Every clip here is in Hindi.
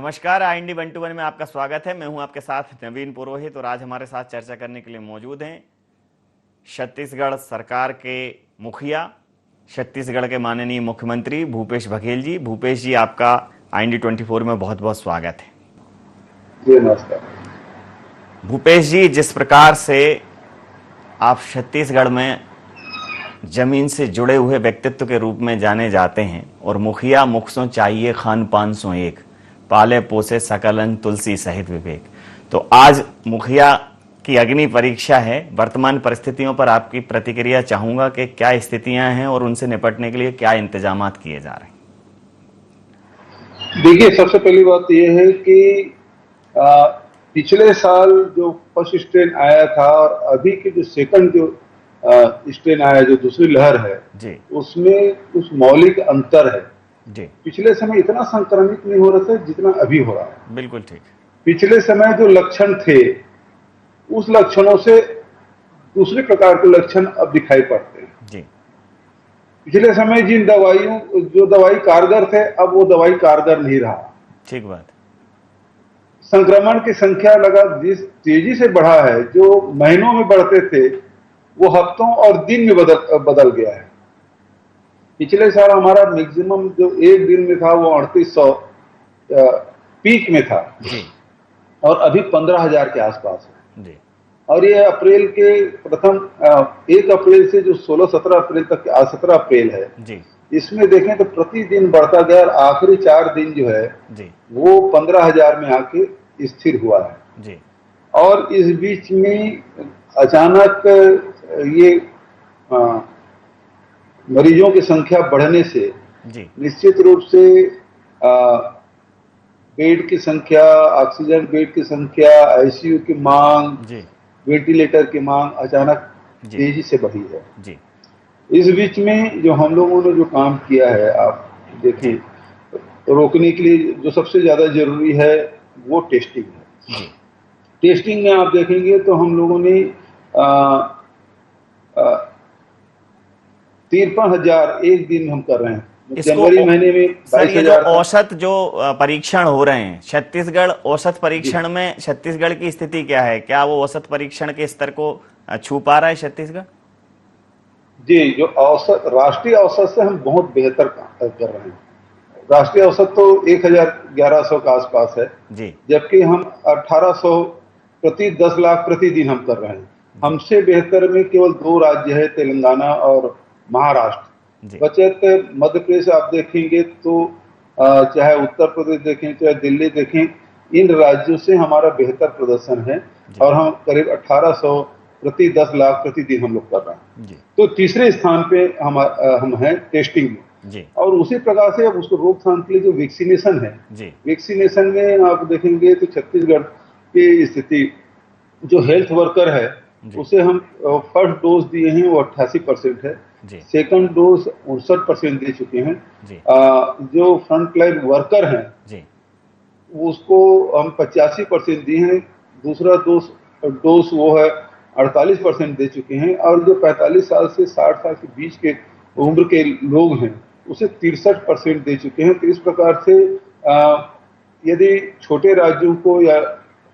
नमस्कार, IND 121 में आपका स्वागत है। मैं हूं आपके साथ नवीन पुरोहित और आज हमारे साथ चर्चा करने के लिए मौजूद हैं छत्तीसगढ़ सरकार के मुखिया, छत्तीसगढ़ के माननीय मुख्यमंत्री भूपेश बघेल जी। भूपेश जी, आपका IND 24 में बहुत बहुत स्वागत है। जी नमस्कार। भूपेश जी, जिस प्रकार से आप छत्तीसगढ़ में जमीन से जुड़े हुए व्यक्तित्व के रूप में जाने जाते हैं और मुखिया मुख सो चाहिए खान पान सो एक, पाले पोसे सकल अंग तुलसी सहित विवेक, तो आज मुखिया की अग्नि परीक्षा है। वर्तमान परिस्थितियों पर आपकी प्रतिक्रिया चाहूंगा कि क्या स्थितियां हैं और उनसे निपटने के लिए क्या इंतजाम किए जा रहे हैं। देखिए, सबसे पहली बात यह है कि पिछले साल जो फर्स्ट स्ट्रेन आया था और अभी के जो सेकंड जो स्ट्रेन आया, जो दूसरी लहर है जी उसमें कुछ मौलिक अंतर है। जी, पिछले समय इतना संक्रमित नहीं हो रहा था जितना अभी हो रहा है। बिल्कुल ठीक। पिछले समय जो लक्षण थे उस लक्षणों से दूसरे प्रकार के लक्षण अब दिखाई पड़ते हैं। जी, पिछले समय जो दवाई कारगर थे, अब वो दवाई कारगर नहीं रहा। ठीक बात। संक्रमण की संख्या लगातार जिस तेजी से बढ़ा है, जो महीनों में बढ़ते थे वो हफ्तों और दिन में बदल गया है। पिछले साल हमारा मैक्सिमम जो एक दिन में था वो 3800 पीक में था जी और अभी 15,000 के आसपास है। जी और ये अप्रैल के प्रथम 1 अप्रैल से जो 16-17 अप्रैल तक, आज 17 अप्रैल है, जी इसमें देखें तो प्रतिदिन बढ़ता गया और आखिरी 4 दिन जो है जी वो 15,000 में आके स्थिर हुआ है। जी और इस बीच में अचानक ये मरीजों की संख्या बढ़ने से जी निश्चित रूप से बेड की संख्या, ऑक्सीजन बेड की संख्या, आईसीयू की मांग, जी वेंटिलेटर की मांग अचानक जी तेजी से बढ़ी है। जी इस बीच में जो हम लोगों ने जो काम किया है, आप देखें, जी रोकने के लिए जो सबसे ज्यादा जरूरी है वो टेस्टिंग है। जी टेस्टिंग में आप देखेंगे तो हम लोगों ने 53,000 एक दिन हम कर रहे हैं। इसको जनवरी महीने में सर, ये जो 22,000 था। औसत जो परीक्षण हो रहे हैं छत्तीसगढ़, औसत जी परीक्षण में छत्तीसगढ़ की स्थिति क्या है? क्या वो औसत परीक्षण के स्तर को छू पा रहा है छत्तीसगढ़? जी, जो औसत, राष्ट्रीय औसत से हम बहुत बेहतर काम कर रहे हैं। राष्ट्रीय औसत तो 1,1100 के आसपास है, जी जबकि हम 1800 प्रति 10 लाख प्रतिदिन हम कर रहे हैं। जी हमसे बेहतर में केवल 2 राज्य है, तेलंगाना और महाराष्ट्र। जी बचत मध्य प्रदेश आप देखेंगे तो चाहे उत्तर प्रदेश देखें, चाहे दिल्ली देखें, इन राज्यों से हमारा बेहतर प्रदर्शन है जी और हम करीब 1800 प्रति 10 लाख प्रतिदिन हम लोग कर रहे हैं। जी तो तीसरे स्थान पे हम हैं टेस्टिंग में। जी और उसी प्रकार से अब उसको रोकथाम के लिए जो वैक्सीनेशन है, जी वैक्सीनेशन में आप देखेंगे तो छत्तीसगढ़ की स्थिति, जो हेल्थ वर्कर है जी उसे हम फर्स्ट डोज दिए हैं वो 88% है, जी सेकंड डोज 59% दे चुके हैं। जी जो फ्रंटलाइन वर्कर हैं जी उसको हम 85% दिए हैं, दूसरा डोज वो है 48% दे चुके हैं। और जो 45 साल से 60 साल के बीच के जी उम्र के लोग हैं उसे 63% दे चुके हैं। तो इस प्रकार से यदि छोटे राज्यों को या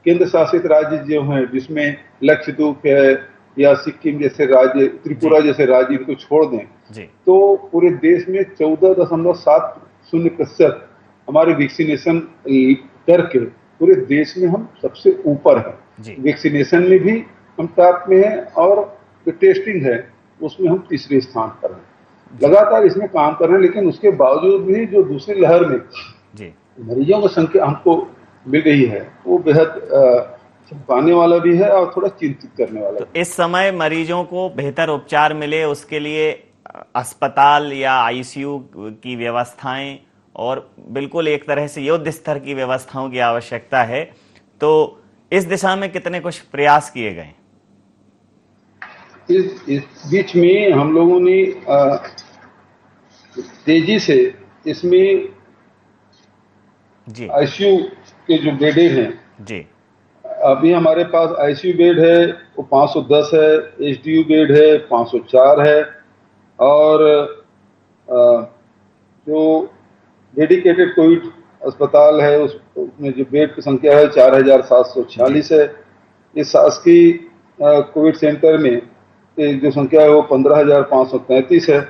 केंद्र शासित राज्य जो हैं जिसमें लक्षद्वीप है या सिक्किम जैसे राज्य, जी त्रिपुरा जैसे राज्य, इनको छोड़ दें जी तो पूरे देश में 14.70% हमारे वैक्सीनेशन करके पूरे देश में हम सबसे ऊपर हैं। जी वैक्सीनेशन में भी हम टॉप में हैं और जो टेस्टिंग है उसमें हम तीसरे स्थान पर हैं। जी लगातार इसमें काम कर रहे हैं, लेकिन उसके बावजूद भी जो दूसरी लहर में जी मरीजों की संख्या हमको मिल रही है वो बेहद छिपाने वाला भी है और थोड़ा चिंतित करने वाला तो भी इस समय मरीजों को बेहतर उपचार मिले उसके लिए अस्पताल या ICU की व्यवस्थाएं और बिल्कुल एक तरह से युद्ध स्तर की व्यवस्थाओं की आवश्यकता है, तो इस दिशा में कितने कुछ प्रयास किए गए? है। इस बीच में हम लोगों ने तेजी से इसमें जी आईसीयू के जो बेडें हैं, जी अभी हमारे पास आईसीयू बेड है वो 510 है, एचडीयू बेड है 504 है, और जो डेडिकेटेड कोविड अस्पताल है उसमें जो बेड की संख्या है 4746 है। इस शासकीय कोविड सेंटर में जो संख्या है वो 15,533 है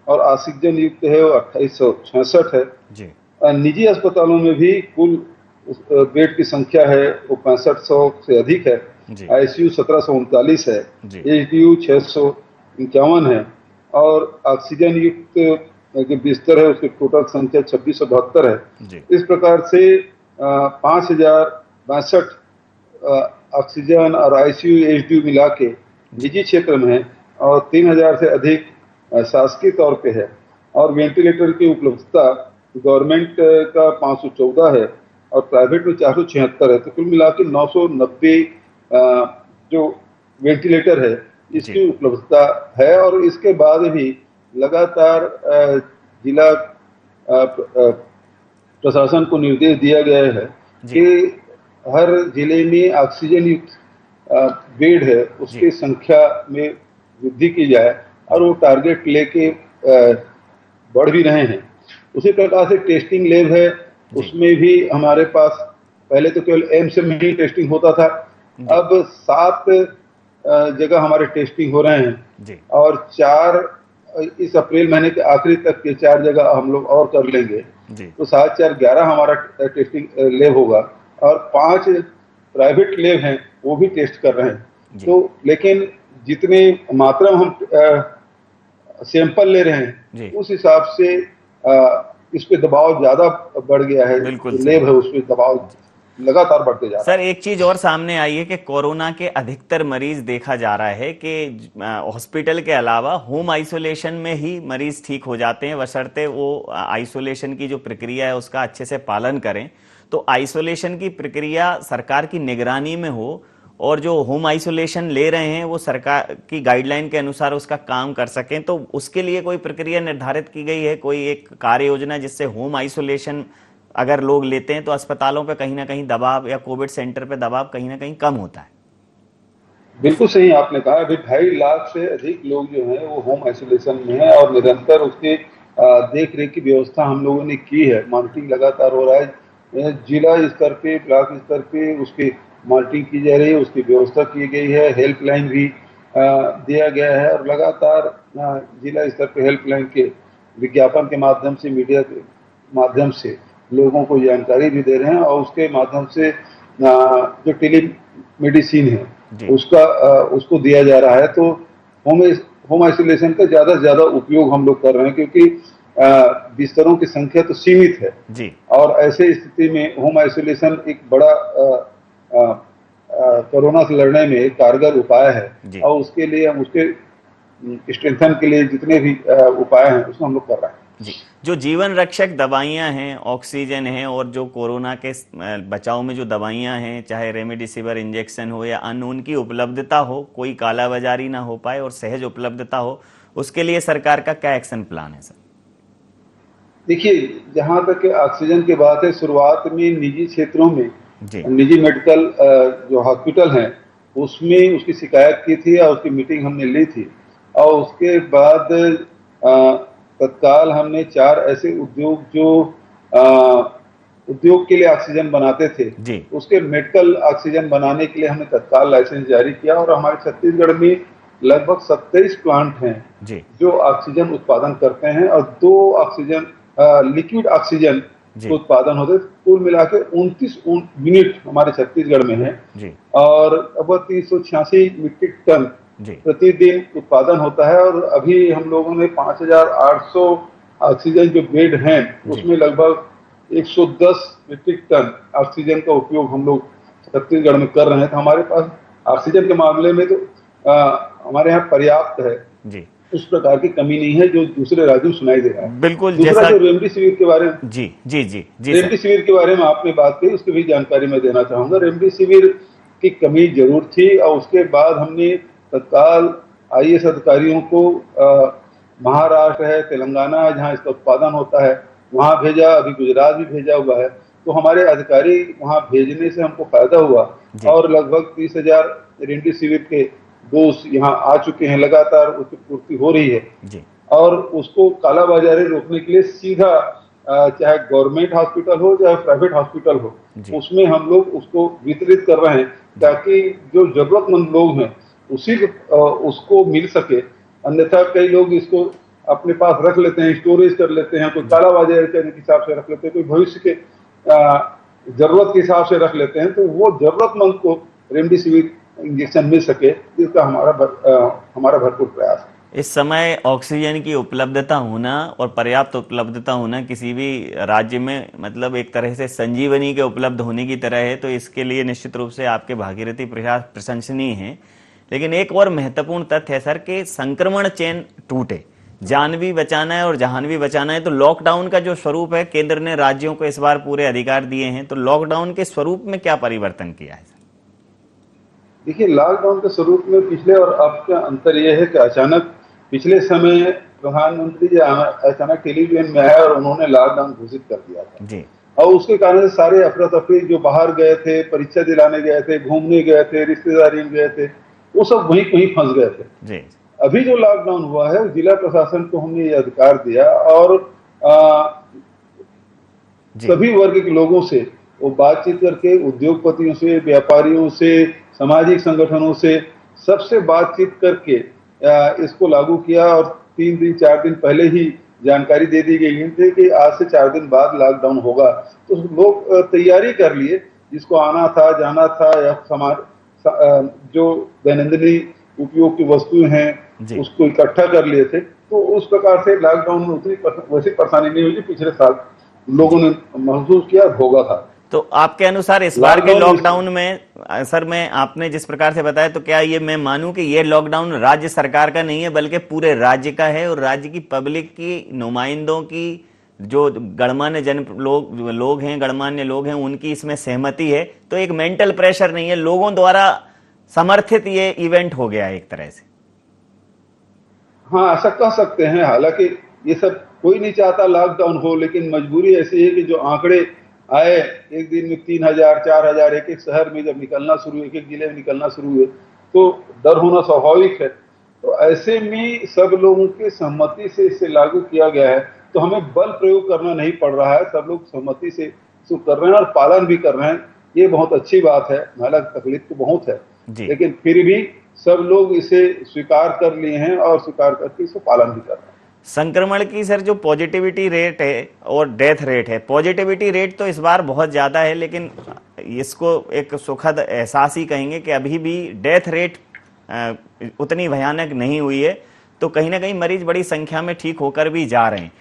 और ऑक्सीजन युक्त है वो 2866 है। जी निजी अस्पतालों में भी कुल बेड की संख्या है वो 6500 से अधिक है। जी आईसीयू 1739 है, जी एचडीयू 651 है और ऑक्सीजन युक्त जो बिस्तर है उसकी टोटल संख्या 2672 है। जी इस प्रकार से 5062 ऑक्सीजन और आईसीयू एचडीयू मिला के निजी क्षेत्र में है और 3000 से अधिक शासकीय तौर पे है और वेंटिलेटर की उपलब्धता गवर्नमेंट का 514 है और प्राइवेट में 476 है। तो कुल मिला के 990 जो वेंटिलेटर है इसकी जी उपलब्धता है और इसके बाद भी लगातार जिला प्रशासन को निर्देश दिया गया है जी कि हर जिले में ऑक्सीजन युक्त बेड है उसकी जी संख्या में वृद्धि की जाए और वो टारगेट लेके बढ़ भी रहे हैं। उसी प्रकार से टेस्टिंग लैब है, जी उसमें भी हमारे पास पहले तो केवल एम्स में ही टेस्टिंग होता था, जी अब 7 जगह हमारे टेस्टिंग हो रहे हैं जी और 4 इस अप्रैल महीने के आखिरी तक के 4 जगह हम लोग और कर लेंगे। जी तो 7 4 11 हमारा टेस्टिंग लैब होगा और 5 प्राइवेट लैब हैं वो भी टेस्ट कर रहे हैं। जी तो लेकिन जितने मात्रा में हम सैंपल ले रहे जी हैं उस हिसाब से इस पे दबाव ज्यादा बढ़ गया है। बिल्कुल जो सही। लैब है उस पे दबाव लगातार बढ़ते जा रहा सर है। एक चीज और सामने आई है कि कोरोना के अधिकतर मरीज देखा जा रहा है कि हॉस्पिटल के अलावा होम आइसोलेशन में ही मरीज ठीक हो जाते हैं, बशर्ते वो आइसोलेशन की जो प्रक्रिया है उसका अच्छे से पालन करें। तो आइसोलेशन की प्रक्रिया सरकार की निगरानी में हो और जो होम आइसोलेशन ले रहे हैं वो सरकार की गाइडलाइन के अनुसार उसका काम कर सकें, तो उसके लिए कोई प्रक्रिया निर्धारित की गई है, कोई एक कार्य योजना जिससे होम आइसोलेशन अगर लोग लेते हैं तो अस्पतालों पे कहीं ना कहीं दबाव या कोविड सेंटर पे दबाव कहीं ना कहीं कम होता है? बिल्कुल सही आपने कहा। अभी 2.5 लाख से अधिक लोग जो हैं वो होम आइसोलेशन में है और निरंतर उसकी देख रेख की व्यवस्था हम लोगों ने की है। मॉनिटरिंग लगातार हो रहा है, जिला स्तर पे ब्लॉक स्तर पे उसकी मॉनिटरिंग की जा रही है, उसकी व्यवस्था की गई है। हेल्पलाइन भी दिया गया है और लगातार जिला स्तर पे हेल्पलाइन के विज्ञापन के माध्यम से मीडिया के माध्यम से लोगों को जानकारी भी दे रहे हैं और उसके माध्यम से जो टेली मेडिसिन है जी उसको दिया जा रहा है। तो होम होम आइसोलेशन का ज्यादा से ज्यादा उपयोग हम लोग कर रहे हैं क्योंकि बिस्तरों की संख्या तो सीमित है जी और ऐसे स्थिति में होम आइसोलेशन एक बड़ा कोरोना से लड़ने में एक कारगर उपाय है जी और उसके लिए हम उसके स्ट्रेंथन के लिए जितने भी उपाय हैं उसको हम लोग कर रहे हैं। जी। जो जीवन रक्षक दवाइयां हैं, ऑक्सीजन है और जो कोरोना के बचाव में जो दवाइयां हैं, चाहे रेमडेसिविर इंजेक्शन हो या अन्य, उनकी उपलब्धता हो, कोई कालाबाजारी ना हो पाए और सहज उपलब्धता हो, उसके लिए सरकार का क्या एक्शन प्लान है सर? देखिए, जहां तक ऑक्सीजन की बात है, शुरुआत में निजी क्षेत्रों में जी निजी मेडिकल जो हॉस्पिटल हैं उसमें उसकी शिकायत की थी और उसकी मीटिंग हमने ली थी और उसके बाद तत्काल हमने 4 ऐसे उद्योग जो उद्योग के लिए ऑक्सीजन बनाते थे जी उसके मेडिकल ऑक्सीजन बनाने के लिए हमने तत्काल लाइसेंस जारी किया और हमारे छत्तीसगढ़ में लगभग 27 प्लांट हैं जी जो ऑक्सीजन उत्पादन करते हैं और 2 ऑक्सीजन लिक्विड ऑक्सीजन जी उत्पादन होते। कुल मिला के 29 यूनिट हमारे छत्तीसगढ़ में है जी और अब 386 मीट्रिक टन जी प्रतिदिन उत्पादन होता है और अभी हम लोगों ने 5,800 ऑक्सीजन जो बेड हैं जी उसमें लगभग 110 मीट्रिक टन ऑक्सीजन का उपयोग हम लोग छत्तीसगढ़ में कर रहे हैं। तो हमारे पास ऑक्सीजन के मामले में तो हमारे यहाँ पर्याप्त है, जी उस प्रकार की कमी नहीं है जो दूसरे राज्यों में सुनाई दे रहा है। बिल्कुल। दूसरा जैसा जो रेमडेसिविर के बारे में जी जी जी जी सर। रेमडेसिविर के बारे में आपने बात की उसकी भी जानकारी मैं देना चाहूंगा। रेमडेसिविर की कमी जरूर थी और उसके बाद हमने तत्काल आईएएस अधिकारियों को महाराष्ट्र है, तेलंगाना है जहाँ इसका उत्पादन होता है वहां भेजा, अभी गुजरात भी भेजा हुआ है। तो हमारे अधिकारी वहां भेजने से हमको फायदा हुआ जी और लगभग 30,000 रेमडेसिविर के डोज यहाँ आ चुके हैं, लगातार उसकी पूर्ति हो रही है जी और उसको कालाबाजारी रोकने के लिए सीधा चाहे गवर्नमेंट हॉस्पिटल हो चाहे प्राइवेट हॉस्पिटल हो, उसमें हम लोग उसको वितरित कर रहे हैं ताकि जो जरूरतमंद लोग हैं उसको मिल सके। अन्यथा कई लोग इसको अपने पास रख लेते हैं, स्टोरेज कर लेते हैं, कोई कालाबाजारी करने के हिसाब से रख लेते हैं, कोई भविष्य के जरूरत के हिसाब से रख लेते हैं, तो वो जरूरतमंद को रेमडेसिविर इंजेक्शन मिल सके, इसका हमारा भरपूर प्रयास है। इस समय ऑक्सीजन की उपलब्धता होना और पर्याप्त उपलब्धता होना किसी भी राज्य में मतलब एक तरह से संजीवनी के उपलब्ध होने की तरह है, तो इसके लिए निश्चित रूप से आपके भागीरथी प्रयास प्रशंसनीय हैं। लेकिन एक और महत्वपूर्ण तथ्य है सर कि संक्रमण चेन टूटे, जान भी बचाना है और जहान भी बचाना है, तो लॉकडाउन का जो स्वरूप है, केंद्र ने राज्यों को इस बार पूरे अधिकार दिए हैं, तो लॉकडाउन के स्वरूप में क्या परिवर्तन किया है? देखिए, लॉकडाउन के स्वरूप में पिछले और अब का अंतर यह है कि अचानक पिछले समय प्रधानमंत्री जी अचानक टेलीविजन में आए और उन्होंने लॉकडाउन घोषित कर दिया था जी। और उसके कारण से सारे अफरा तफरी जो बाहर गए थे, परीक्षा दिलाने गए थे, घूमने गए थे, रिश्तेदारी में गए थे, वो सब वहीं कहीं फंस गए थे जी। अभी जो लॉकडाउन हुआ है, जिला प्रशासन को हमने ये अधिकार दिया और सभी वर्ग के लोगों से वो बातचीत करके, उद्योगपतियों से, व्यापारियों से, सामाजिक संगठनों से सबसे बातचीत करके इसको लागू किया और 3 दिन 4 दिन पहले ही जानकारी दे दी गई थी कि आज से 4 दिन बाद लॉकडाउन होगा। तो लोग तैयारी कर लिए, जिसको आना था जाना था या जो दैनंदिन उपयोग की वस्तुएं हैं उसको इकट्ठा कर लिए थे, तो उस प्रकार से लॉकडाउन में उतनी वैसी परेशानी नहीं हुई पिछले साल लोगों ने महसूस किया भोगा था। तो आपके अनुसार इस बार के लॉकडाउन में सर, मैं आपने जिस प्रकार से बताया, तो क्या ये मैं मानूं कि ये लॉकडाउन राज्य सरकार का नहीं है बल्कि पूरे राज्य का है और राज्य की पब्लिक की, नुमाइंदों की, जो गणमान्य लोग हैं, गणमान्य लोग हैं, उनकी इसमें सहमति है, तो एक मेंटल प्रेशर नहीं है, लोगों द्वारा समर्थित ये इवेंट हो गया है एक तरह से? हाँ, ऐसा कह सकते हैं। हालांकि ये सब कोई नहीं चाहता लॉकडाउन हो, लेकिन मजबूरी ऐसी है कि जो आंकड़े आए एक दिन में 3000 4000 एक एक शहर में जब निकलना शुरू, एक एक जिले में निकलना शुरू हुए, तो डर होना स्वाभाविक है। तो ऐसे में सब लोगों की सहमति से इसे लागू किया गया है, तो हमें बल प्रयोग करना नहीं पड़ रहा है, सब लोग सहमति से इसको कर रहे हैं और पालन भी कर रहे हैं। ये बहुत अच्छी बात है। हालांकि तकलीफ तो बहुत है, लेकिन फिर भी सब लोग इसे स्वीकार कर लिए हैं और स्वीकार करके इसको पालन भी कर रहे हैं। संक्रमण की सर जो पॉजिटिविटी रेट है और डेथ रेट है, पॉजिटिविटी रेट तो इस बार बहुत ज़्यादा है, लेकिन इसको एक सुखद एहसास ही कहेंगे कि अभी भी डेथ रेट उतनी भयानक नहीं हुई है, तो कहीं ना कहीं मरीज बड़ी संख्या में ठीक होकर भी जा रहे हैं।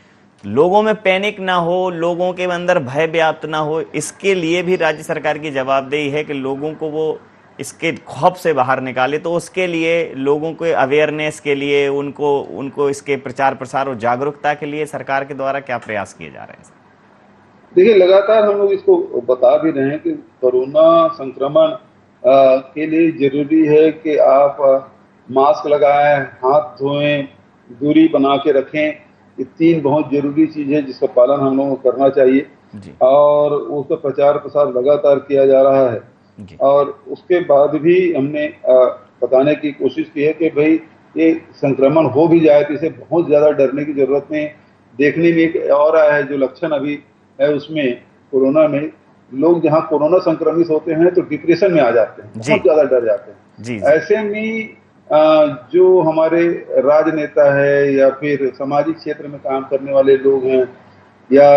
लोगों में पैनिक ना हो, लोगों के अंदर भय व्याप्त ना हो, इसके लिए भी राज्य सरकार की जवाबदेही है कि लोगों को वो इसके खौफ से बाहर निकाले। तो उसके लिए लोगों के अवेयरनेस के लिए, उनको इसके प्रचार प्रसार और जागरूकता के लिए सरकार के द्वारा क्या प्रयास किए जा रहे हैं? देखिए, लगातार हम लोग इसको बता भी रहे हैं कि कोरोना संक्रमण के लिए जरूरी है कि आप मास्क लगाएं, हाथ धोएं, दूरी बना के रखें। ये 3 बहुत जरूरी चीज है जिसका पालन हम लोगों को करना चाहिए और उसका प्रचार प्रसार लगातार किया जा रहा है। और उसके बाद भी हमने बताने की कोशिश की है कि भाई ये संक्रमण हो भी जाए तो इसे बहुत ज्यादा डरने की जरूरत नहीं। देखने में एक और आया है जो लक्षण अभी है उसमें, कोरोना में लोग जहां कोरोना संक्रमित होते हैं तो डिप्रेशन में आ जाते हैं, बहुत ज्यादा डर जाते हैं। ऐसे में जो हमारे राजनेता है या फिर सामाजिक क्षेत्र में काम करने वाले लोग हैं या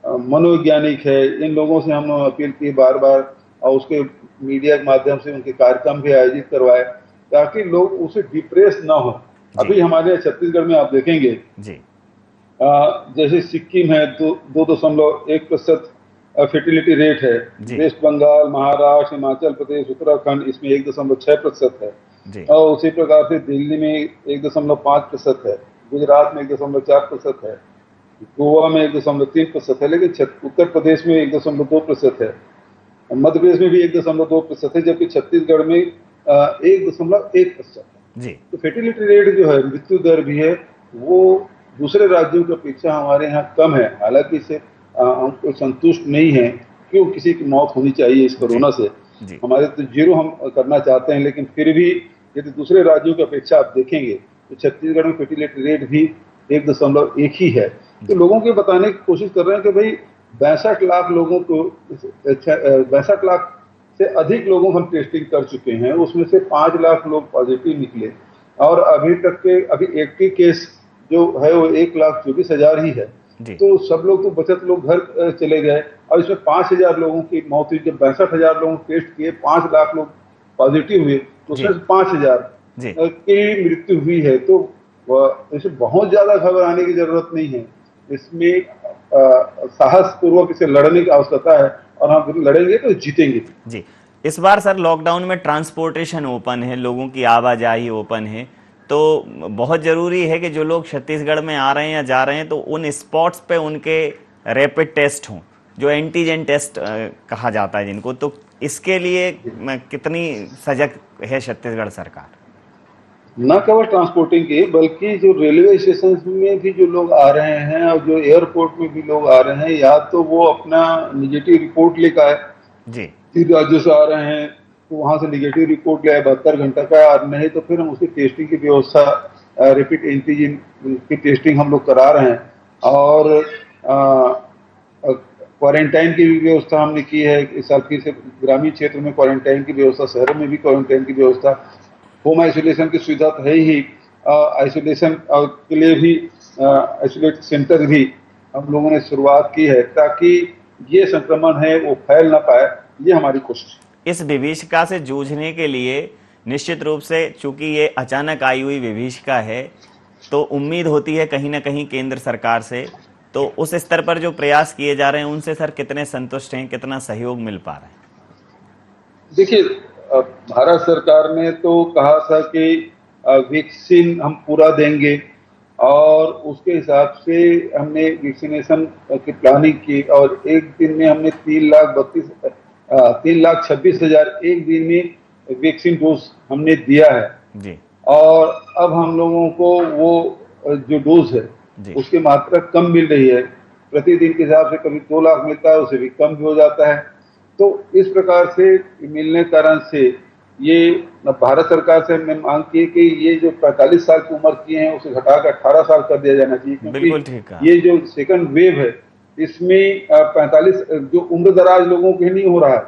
मनोवैज्ञानिक है, इन लोगों से हम अपील की बार बार और उसके मीडिया के माध्यम से उनके कार्यक्रम भी आयोजित करवाए ताकि लोग उसे डिप्रेस ना हो। अभी हमारे छत्तीसगढ़ में आप देखेंगे जैसे सिक्किम है 2.1% फर्टिलिटी रेट है, वेस्ट बंगाल, महाराष्ट्र, हिमाचल प्रदेश, उत्तराखंड इसमें 1.6% है और उसी प्रकार से दिल्ली में 1.5% है, गुजरात में 1.4% है, गोवा में 1.3% है, लेकिन उत्तर प्रदेश में 1.2% है, मध्य प्रदेश में भी 1.2% है, जबकि छत्तीसगढ़ में 1.1% है। तो फर्टिलिटी रेट जो है, मृत्यु दर भी है, वो दूसरे राज्यों की अपेक्षा हमारे यहाँ कम है। हालांकि इससे हम संतुष्ट नहीं है, क्यों किसी की मौत होनी चाहिए इस कोरोना से, हमारे तो 0 हम करना चाहते हैं, लेकिन फिर भी यदि दूसरे राज्यों की अपेक्षा आप देखेंगे तो छत्तीसगढ़ में फर्टिलिटी रेट भी 1.1 ही है। तो लोगों को बताने की कोशिश कर रहे हैं कि भाई 62 लाख लोगों को 62 लाख से अधिक लोगों को हम टेस्टिंग कर चुके हैं, उसमें से 5 लाख लोग पॉजिटिव निकले और अभी तक के अभी एक्टिव केस जो है वो 1,24,000 ही है। जी तो सब लोग तो बचत लोग घर चले गए और इसमें 5,000 लोगों की मौत हुई। जब 62,000 लोगों को टेस्ट किए, 5 लाख लोग पॉजिटिव हुए, तो जी उसमें से 5,000 जी की मृत्यु हुई है। तो इसमें बहुत ज्यादा घबराने की जरूरत नहीं है। इसमें साहस पूर्वक इसे लड़ने की आवश्यकता है और हम लड़ेंगे तो जीतेंगे। जी। इस बार सर लॉकडाउन में ट्रांसपोर्टेशन ओपन है, लोगों की आवाजाही ओपन है, तो बहुत ज़रूरी है कि जो लोग छत्तीसगढ़ में आ रहे हैं या जा रहे हैं तो उन स्पॉट्स पे उनके रैपिड टेस्ट हों, जो एंटीजन टेस्ट कहा जाता है जिनको। तो इसके लिए कितनी सजग है छत्तीसगढ़ सरकार? न केवल ट्रांसपोर्टिंग की, बल्कि जो रेलवे स्टेशन में भी जो लोग आ रहे हैं और जो एयरपोर्ट में भी लोग आ रहे हैं, या तो वो अपना निगेटिव रिपोर्ट लेकर आए, जी राज्य से आ रहे हैं तो वहां से निगेटिव रिपोर्ट ले आए 72 घंटा का, और नहीं तो फिर हम उसकी टेस्टिंग की व्यवस्था, रिपीट एंटीजन की टेस्टिंग हम लोग करा रहे हैं। और क्वारंटाइन की भी व्यवस्था हमने की है इस साल। फिर से ग्रामीण क्षेत्र में क्वारंटाइन की व्यवस्था, शहरों में भी क्वारंटाइन की व्यवस्था, होम आइसोलेशन की सुविधा तो है ही, आइसोलेशन के लिए भी आइसोलेट सेंटर भी हम लोगों ने शुरुआत की है, ताकि ये संक्रमण है वो फैल ना पाए, ये हमारी कोशिश है। इस विभीषिका से जूझने के लिए निश्चित रूप से, चूंकि ये अचानक आई हुई विभीषिका है, तो उम्मीद होती है कहीं ना कहीं केंद्र सरकार से। तो उस स्तर पर जो प्रयास किए जा रहे हैं उनसे सर कितने संतुष्ट हैं, कितना सहयोग मिल पा रहा है? देखिए, भारत सरकार ने तो कहा था कि वैक्सीन हम पूरा देंगे, और उसके हिसाब से हमने वैक्सीनेशन की प्लानिंग की, और एक दिन में हमने 3,26,000 एक दिन में वैक्सीन डोज हमने दिया है। जी और अब हम लोगों को वो जो डोज है जी उसकी मात्रा कम मिल रही है। प्रतिदिन के हिसाब से कभी 2 लाख मिलता है, उससे भी कम भी हो जाता है। तो इस प्रकार से मिलने के कारण से ये भारत सरकार से हमने मांग की कि ये जो 45 साल की उम्र की हैं उसे घटाकर 18 साल कर दिया जाना चाहिए, बिल्कुल ठीक क्योंकि कहा। ये जो सेकंड वेव है इसमें 45 जो उम्र दराज लोगों के नहीं हो रहा है,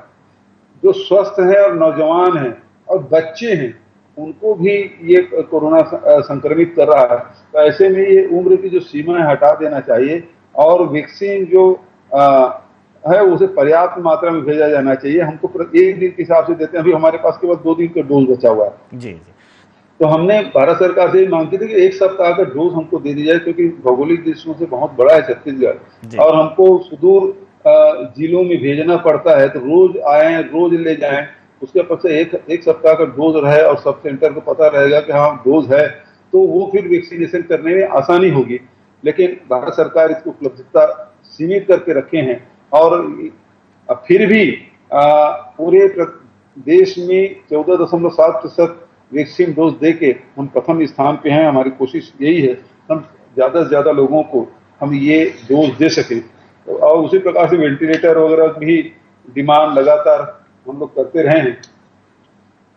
जो स्वस्थ हैं और नौजवान हैं और बच्चे हैं, उनको भी ये कोरोना संक्रमित कर रहा है। तो ऐसे में ये उम्र की जो सीमा है हटा देना चाहिए, और वैक्सीन जो है उसे पर्याप्त मात्रा में भेजा जाना चाहिए। हमको एक दिन के हिसाब से देते हैं, अभी हमारे पास केवल 2 दिन का डोज बचा हुआ है। जी जी तो हमने भारत सरकार से मांग की थी कि 1 सप्ताह का डोज हमको दे दी जाए, क्योंकि भौगोलिक दृष्टियों से बहुत बड़ा है जी। छत्तीसगढ़, और हमको सुदूर जिलों में भेजना पड़ता है। तो रोज आए, रोज ले जाएं, उसके ऊपर से एक सप्ताह का डोज रहे और सब सेंटर को पता रहेगा कि हाँ डोज है, तो वो फिर वैक्सीनेशन करने में आसानी होगी। लेकिन भारत सरकार इसकी उपलब्धता सीमित करके रखे हैं, और फिर भी पूरे देश में 14.7% वैक्सीन डोज देके हम प्रथम स्थान पे हैं। हमारी कोशिश यही है हम ज्यादा से ज्यादा लोगों को हम ये डोज दे सके। और उसी प्रकार से वेंटिलेटर वगैरह भी डिमांड लगातार हम लोग करते रहे हैं।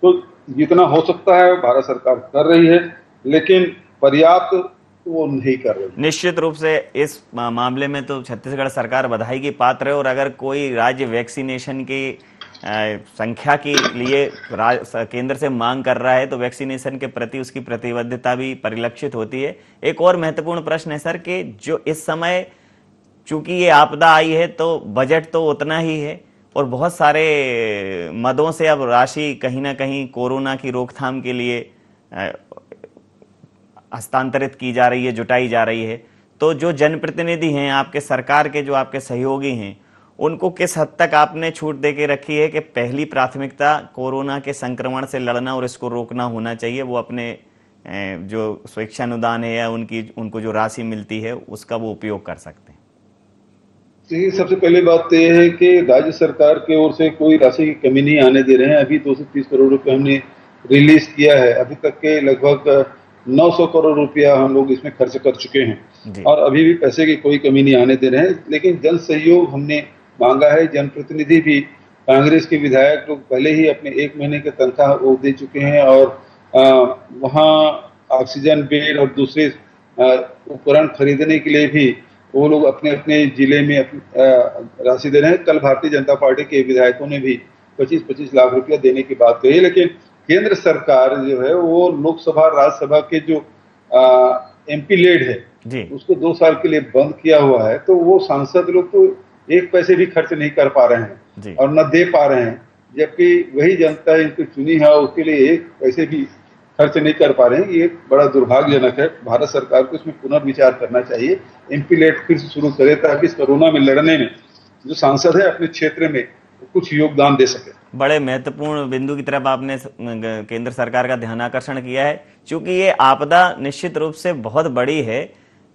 तो जितना हो सकता है भारत सरकार कर रही है, लेकिन पर्याप्त वो नहीं कर रही। निश्चित रूप से इस मामले में तो छत्तीसगढ़ सरकार बधाई की पात्र है। और अगर कोई राज्य वैक्सीनेशन की संख्या के लिए केंद्र से मांग कर रहा है तो वैक्सीनेशन के प्रति उसकी प्रतिबद्धता भी परिलक्षित होती है। एक और महत्वपूर्ण प्रश्न है सर कि जो इस समय चूंकि ये आपदा आई है तो बजट तो उतना ही है, और बहुत सारे मदों से अब राशि कहीं ना कहीं कोरोना की रोकथाम के लिए हस्तांतरित की जा रही है, जुटाई जा रही है। तो जो जनप्रतिनिधि हैं आपके, सरकार के जो आपके सहयोगी हैं, उनको किस हद तक आपने छूट दे के रखी है कि पहली प्राथमिकता कोरोना के संक्रमण से लड़ना और इसको रोकना होना चाहिए, वो अपने जो स्वेच्छा अनुदान है या उनको जो राशि मिलती है उसका वो उपयोग कर सकते हैं? सबसे पहली बात तो यह है कि राज्य सरकार की ओर से कोई राशि की कमी नहीं आने दे रहे हैं। अभी 230 करोड़ रुपए हमने रिलीज किया है। अभी तक के लगभग 900 करोड़ रुपया हम लोग इसमें खर्च कर चुके हैं, और अभी भी पैसे की कोई कमी नहीं आने दे रहे हैं। लेकिन जन सहयोग हमने मांगा है। जनप्रतिनिधि भी, कांग्रेस के विधायक लोग पहले ही अपने 1 महीने की तनख्वाह वो दे चुके हैं, और वहाँ ऑक्सीजन बेड और दूसरे उपकरण खरीदने के लिए भी वो लोग अपने अपने जिले में राशि दे रहे हैं। कल भारतीय जनता पार्टी के विधायकों ने भी 25-25 लाख रुपया देने की बात कही, लेकिन केंद्र सरकार जो है वो लोकसभा राज्यसभा के जो MP लेड है जी उसको 2 साल के लिए बंद किया हुआ है। तो वो सांसद लोग तो एक पैसे भी खर्च नहीं कर पा रहे जी हैं और न दे पा रहे हैं, जबकि वही जनता इनको चुनी है उसके लिए एक पैसे भी खर्च नहीं कर पा रहे हैं। ये बड़ा दुर्भाग्यजनक है। भारत सरकार को इसमें पुनर्विचार करना चाहिए। MP लेड फिर से शुरू करे ताकि इस कोरोना में लड़ने में जो सांसद है अपने क्षेत्र में कुछ योगदान दे सके। बड़े महत्वपूर्ण बिंदु की तरफ आपने केंद्र सरकार का ध्यान आकर्षण किया है, क्योंकि ये आपदा निश्चित रूप से बहुत बड़ी है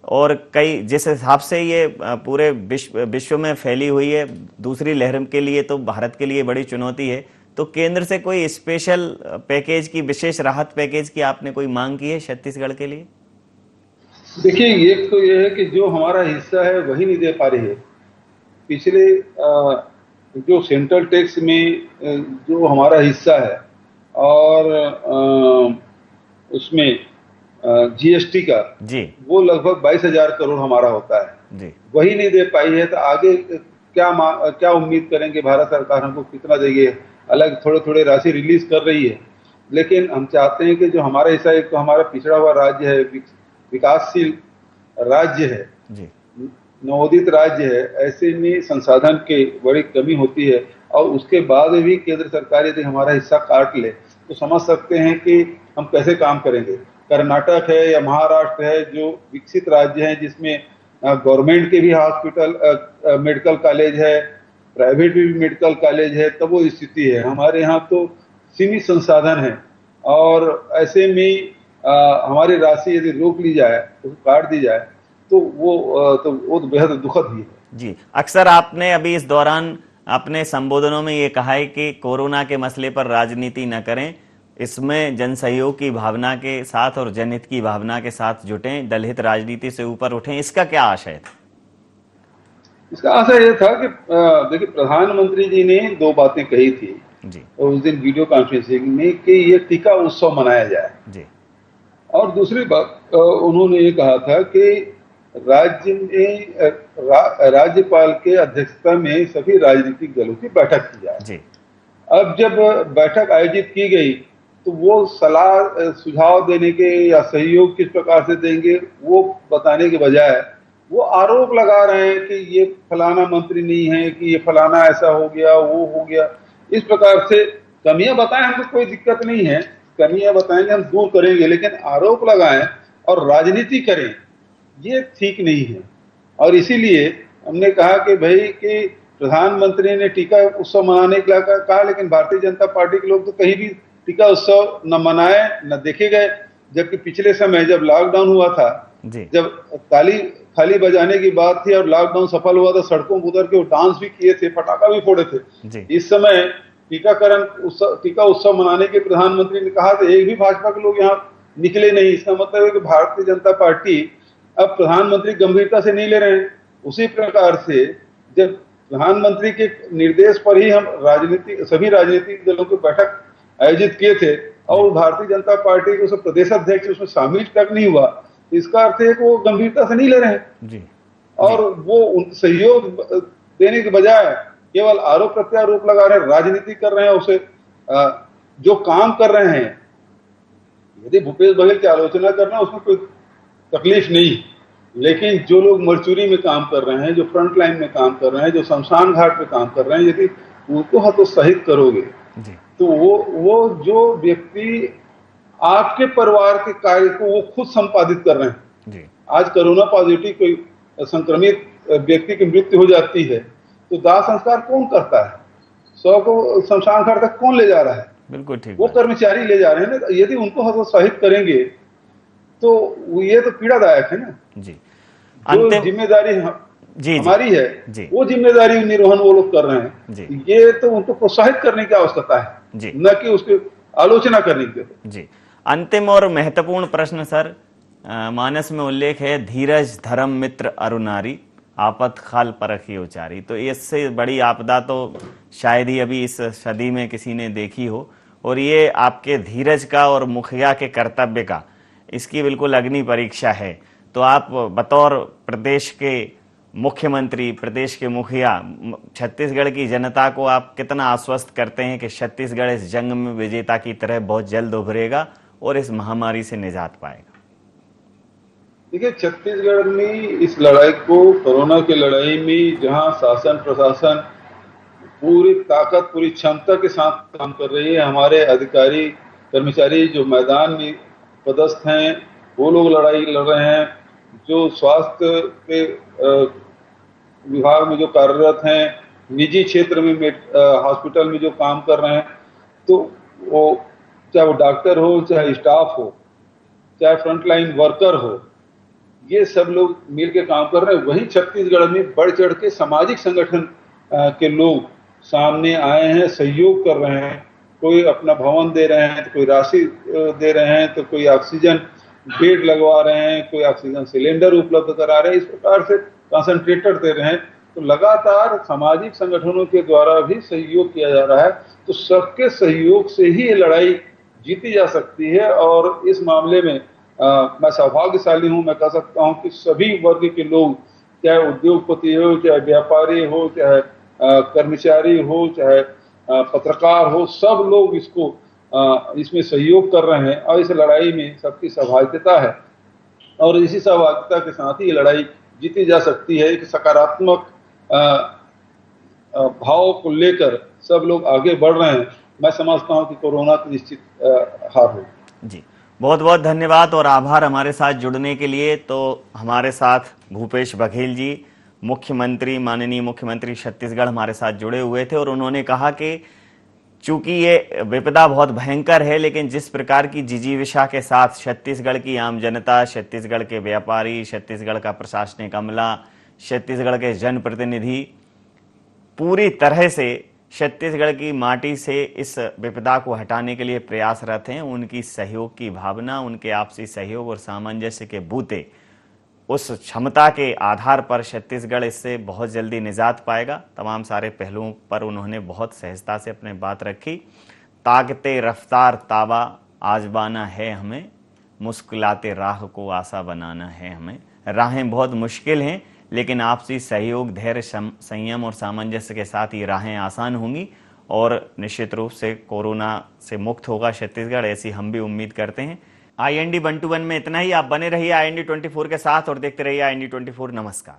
और कई जिस हिसाब से ये पूरे विश्व में फैली हुई है, दूसरी लहर के लिए तो भारत के लिए बड़ी चुनौती है। तो केंद्र से कोई स्पेशल पैकेज की, विशेष राहत पैकेज की आपने कोई मांग की है छत्तीसगढ़ के लिए? देखिए, एक तो ये है कि जो हमारा हिस्सा है वही नहीं दे पा रही है। पिछले जो सेंट्रल टैक्स में जो हमारा हिस्सा है और उसमें GST का जी वो लगभग 22,000 करोड़ हमारा होता है जी वही नहीं दे पाई है। तो आगे क्या उम्मीद करेंगे? भारत सरकार हमको कितना देगी? अलग थोड़े थोड़े राशि रिलीज कर रही है, लेकिन हम चाहते हैं कि जो हमारा हिस्सा, एक तो हमारा पिछड़ा हुआ राज्य है, विकासशील राज्य है, जी नवोदित राज्य है, ऐसे में संसाधन की बड़ी कमी होती है और उसके बाद भी केंद्र सरकार यदि हमारा हिस्सा काट ले तो समझ सकते हैं कि हम कैसे काम करेंगे। कर्नाटक है या महाराष्ट्र है जो विकसित राज्य हैं, जिसमें गवर्नमेंट के भी हॉस्पिटल, मेडिकल कॉलेज है, प्राइवेट भी मेडिकल कॉलेज है, तब वो स्थिति है। हमारे यहाँ तो सीमित संसाधन है और ऐसे में हमारी राशि यदि रोक ली जाए, तो काट दी जाए, तो वो बेहद दुखद ही है। जी, अक्सर आपने अभी इस दौरान अपने संबोधनों में ये कहा है कि कोरोना के मसले पर राजनीति न करें, इसमें जनसहयोग की भावना के साथ और जनहित की भावना के साथ जुटें, दलहित राजनीति से ऊपर उठें। इसका क्या आशय था? इसका आशय यह था कि देखिए, प्रधानमंत्री जी ने 2 बातें कही थी जी और उस दिन वीडियो कॉन्फ्रेंसिंग में कि ये टीका उत्सव मनाया जाए जी और दूसरी बात उन्होंने ये कहा था कि राज्य में राज्यपाल के अध्यक्षता में सभी राजनीतिक दलों की बैठक की जाए। जी अब जब बैठक आयोजित की गई तो वो सलाह सुझाव देने के या सहयोग किस प्रकार से देंगे वो बताने के बजाय वो आरोप लगा रहे हैं कि ये फलाना मंत्री नहीं है, कि ये फलाना ऐसा हो गया, वो हो गया। इस प्रकार से कमियां बताएं, हमको कोई दिक्कत नहीं है, कमियां बताएंगे, हम दूर करेंगे, लेकिन आरोप लगाएं और राजनीति करें, ये ठीक नहीं है। और इसीलिए हमने कहा कि भाई कि प्रधानमंत्री ने टीका उत्सव मनाने के लिए कहा, लेकिन भारतीय जनता पार्टी के लोग तो कहीं भी टीका उत्सव न मनाए न देखे गए। जबकि पिछले समय जब लॉकडाउन हुआ था, जब थाली बजाने की बात थी और लॉकडाउन सफल हुआ, तो सड़कों पर उतर के वो डांस भी किए थे, पटाखा भी फोड़े थे। इस समय टीका उत्सव मनाने के प्रधानमंत्री ने कहा तो एक भी भाजपा के लोग यहाँ निकले नहीं। इसका मतलब है कि भारतीय जनता पार्टी अब प्रधानमंत्री गंभीरता से नहीं ले रहे हैं। उसी प्रकार से जब प्रधानमंत्री के निर्देश पर ही हम सभी राजनीतिक दलों की बैठक आयोजित किए थे और भारतीय जनता पार्टी के प्रदेश अध्यक्ष उसमें शामिल तक नहीं हुआ, तो इसका अर्थ है कि वो गंभीरता से नहीं ले रहे हैं जी। और वो सहयोग देने के बजाय केवल आरोप प्रत्यारोप लगा रहे हैं, राजनीति कर रहे हैं। उसे जो काम कर रहे हैं, यदि भूपेश बघेल की आलोचना करना उसमें कोई तकलीफ नहीं, लेकिन जो लोग मरचुरी में काम कर रहे हैं, जो फ्रंट लाइन में काम कर रहे हैं, जो शमशान घाट में काम कर रहे हैं, यदि उनको हतोत्साहित करोगे तो वो जो व्यक्ति आपके परिवार के कार्य को वो खुद संपादित कर रहे हैं जी। आज कोरोना पॉजिटिव कोई संक्रमित व्यक्ति की मृत्यु हो जाती है तो दाह संस्कार कौन करता है? शव को शमशान घाट तक कौन ले जा रहा है? बिल्कुल ठीक, वो कर्मचारी ले जा रहे हैं ना। यदि उनको हतोत्साहित करेंगे तो ये तो पीड़ादायक है ना जी। जो जिम्मेदारी हमारी है जी। वो जिम्मेदारी निर्वहन वो लोग कर रहे हैं जी। ये तो उनको प्रोत्साहित करने की आवश्यकता है जी, न कि उसकी आलोचना करने की जी। अंतिम और महत्वपूर्ण प्रश्न सर, मानस में उल्लेख है धीरज धर्म मित्र अरुनारी आपत काल परखी उचारी। तो इससे बड़ी आपदा तो शायद ही अभी इस सदी में किसी ने देखी हो, और ये आपके धीरज का और मुखिया के कर्तव्य का इसकी बिल्कुल अग्नि परीक्षा है। तो आप बतौर प्रदेश के मुख्यमंत्री, प्रदेश के मुखिया, छत्तीसगढ़ की जनता को आप कितना आश्वस्त करते हैं कि छत्तीसगढ़ इस जंग में विजेता की तरह बहुत जल्द उभरेगा और इस महामारी से निजात पाएगा? देखिए, छत्तीसगढ़ में इस लड़ाई को, कोरोना की लड़ाई में जहां शासन प्रशासन पूरी ताकत, पूरी क्षमता के साथ काम कर रही है, हमारे अधिकारी कर्मचारी जो मैदान में पदस्थ हैं वो लोग लड़ाई लड़ रहे हैं, जो स्वास्थ्य के विभाग में जो कार्यरत हैं, निजी क्षेत्र में हॉस्पिटल में जो काम कर रहे हैं, तो वो चाहे वो डॉक्टर हो, चाहे स्टाफ हो, चाहे फ्रंटलाइन वर्कर हो, ये सब लोग मिलकर काम कर रहे हैं। वहीं छत्तीसगढ़ में बढ़ चढ़ के सामाजिक संगठन के लोग सामने आए हैं, सहयोग कर रहे हैं। कोई अपना भवन दे रहे हैं, तो कोई राशि दे रहे हैं, तो कोई ऑक्सीजन बेड लगवा रहे हैं, कोई ऑक्सीजन सिलेंडर उपलब्ध करा रहे हैं, इस प्रकार से कंसंट्रेटर दे रहे हैं। तो लगातार सामाजिक संगठनों के द्वारा भी सहयोग किया जा रहा है। तो सबके सहयोग से ही ये लड़ाई जीती जा सकती है। और इस मामले में मैं सौभाग्यशाली हूं, मैं कह सकता हूं कि सभी वर्ग के लोग, चाहे उद्योगपति हो, चाहे व्यापारी हो, चाहे कर्मचारी हो, चाहे पत्रकार हो, सब लोग इसमें सहयोग कर रहे हैं और इस लड़ाई में सबकी सहभागिता है। और इसी सहभागिता के साथ ही ये लड़ाई जीती जा सकती है। एक सकारात्मक भाव को लेकर सब लोग आगे बढ़ रहे हैं। मैं समझता हूं कि कोरोना की निश्चित हार होगी। जी, बहुत बहुत धन्यवाद और आभार हमारे साथ जुड़ने के लिए। तो हमारे साथ भूपेश बघेल जी, मुख्यमंत्री, माननीय मुख्यमंत्री छत्तीसगढ़, हमारे साथ जुड़े हुए थे और उन्होंने कहा कि चूंकि ये विपदा बहुत भयंकर है, लेकिन जिस प्रकार की जिजीविषा के साथ छत्तीसगढ़ की आम जनता, छत्तीसगढ़ के व्यापारी, छत्तीसगढ़ का प्रशासनिक अमला, छत्तीसगढ़ के जनप्रतिनिधि पूरी तरह से छत्तीसगढ़ की माटी से इस विपदा को हटाने के लिए प्रयासरत हैं, उनकी सहयोग की भावना, उनके आपसी सहयोग और सामंजस्य के बूते, उस क्षमता के आधार पर छत्तीसगढ़ इससे बहुत जल्दी निजात पाएगा। तमाम सारे पहलुओं पर उन्होंने बहुत सहजता से अपनी बात रखी। ताकते रफ्तार ताबा आजमाना है हमें, मुस्कुराते राह को आशा बनाना है हमें। राहें बहुत मुश्किल हैं, लेकिन आपसी सहयोग, धैर्य, संयम और सामंजस्य के साथ ये राहें आसान होंगी और निश्चित रूप से कोरोना से मुक्त होगा छत्तीसगढ़, ऐसी हम भी उम्मीद करते हैं। IND 121 में इतना ही। आप बने रहिए IND 24 के साथ और देखते रहिए IND 24। नमस्कार।